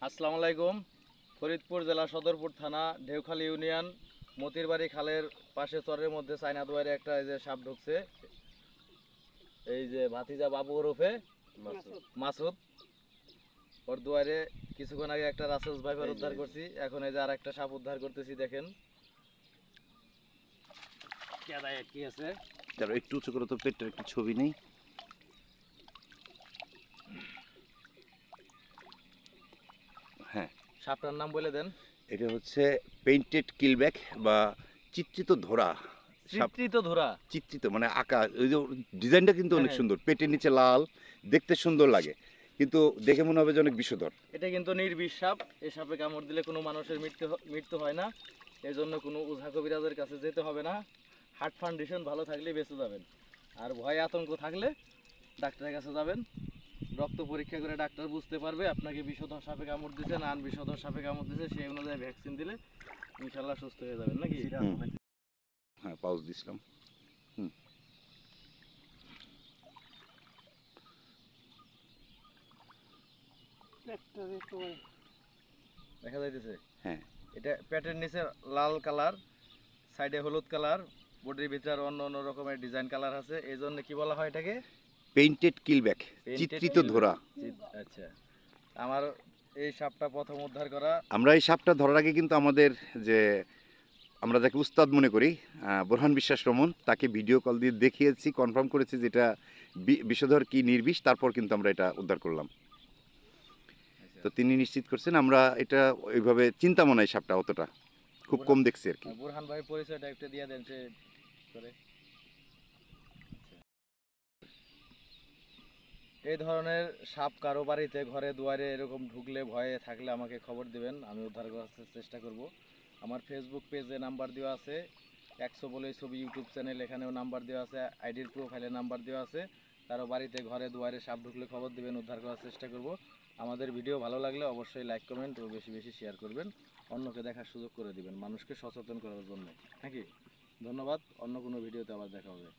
আসসালামু আলাইকুম। ফরিদপুর জেলা সদরপুর থানা ঢেউখালী ইউনিয়ন মতিরবাড়ি খালের পাশে চরের মধ্যে চায়না দুয়ারে একটা এই যে সাপ ঢুকছে। এই যে ভাতিজা বাবু ওরফে মাসুদ, ওর দুয়ারে কিছুক্ষণ আগে একটা রাসেলস ভাইপার উদ্ধার করছি। এখন এই যে আর একটা সাপ উদ্ধার করতেছি, দেখেন কেদায় কি আছে। তার একটু উঁচু করে তো পেটের একটু ছবি নেই। হ্যাঁ, সাপটার নাম বলে দেন। এটা হচ্ছে পেইন্টেড কিলব্যাক বা চিত্রিত ধরা সাপ। চিত্রিত ধরা, চিত্রিত মানে আঁকা, ওই যে ডিজাইনটা কিন্তু হ্যাঁ অনেক হ্যাঁ, সুন্দর, পেটের নিচে লাল, দেখতে সুন্দর লাগে, কিন্তু দেখে মনে হবে যে অনেক বিষধর। এটা কিন্তু নির্বিষ সাপ। এই সাপে কামড় দিলে কোনো মানুষের মৃত্যু হয় না। এই জন্য কোনো ওঝা কবিরাজের কাছে যেতে হবে না। হার্ট ফান্ডেশন ভালো থাকলে বেঁচে যাবেন। আর ভয় আতঙ্ক থাকলে ডাক্তারের কাছে যাবেন। রক্ত পরীক্ষা করে ডাক্তার বুঝতে পারবে আপনাকে বিষধর সাপে কামড় দিয়েছে না বিষধর সাপে কামড় দিয়েছে, সেই অনুযায়ী ভ্যাকসিন দিলে ইনশাল্লাহ সুস্থ হয়ে যাবেন নাকি। হ্যাঁ, পাউজ দিছিলাম। হুম, দেখা যাইতেছে হ্যাঁ, এটা পেটের নিচে লাল কালার, সাইডে হলুদ কালার, বডির ভিতরে অন্য অন্য রকমের ডিজাইন কালার আছে। এই জন্য কি বলা হয় এটাকে? পেইন্টেড কিলব্যাক, পেইন্টেড চিত্রিত কিলব্যাক। ধরা। আচ্ছা, আমার এই সাপটা প্রথম উদ্ধার করা। আমরা এই সাপটা ধরার আগে কিন্তু আমাদের যে আমরা যাকে উস্তাদ মনে করি, বোরহান বিশ্বাস রমন, তাকে ভিডিও কল দিয়ে দেখিয়েছি, কনফার্ম করেছি যে এটা বিষধর কি নির্বিষ, তারপর কিন্তু আমরা এটা উদ্ধার করলাম। আচ্ছা, তো তিনি নিশ্চিত করছেন। আমরা এটা ওইভাবে চিন্তা মনে হয় সাপটা অতটা খুব কম দেখছি আর কি। বুরহান ভাই পরিচয়টা একটু দিয়ে দেন সে করে। এই ধরনের সাপ কারো বাড়িতে ঘরে দুয়ারে এরকম ঢুকলে ভয়ে থাকলে আমাকে খবর দিবেন, আমি উদ্ধার করার চেষ্টা করব। আমার ফেসবুক পেজে নাম্বার দেওয়া আছে, 100 বলে ছবি ইউটিউব চ্যানেল, এখানেও নাম্বার দেওয়া আছে, আইডির প্রোফাইলে নাম্বার দেওয়া আছে। কারো বাড়িতে ঘরে দুয়ারে সাপ ঢুকলে খবর দিবেন, উদ্ধার করার চেষ্টা করব। আমাদের ভিডিও ভালো লাগলে অবশ্যই লাইক কমেন্ট ও বেশি বেশি শেয়ার করবেন, অন্যকে দেখার সুযোগ করে দিবেন, মানুষকে সচেতন করার জন্য নাকি। ধন্যবাদ, অন্য কোনো ভিডিওতে আবার দেখা হবে।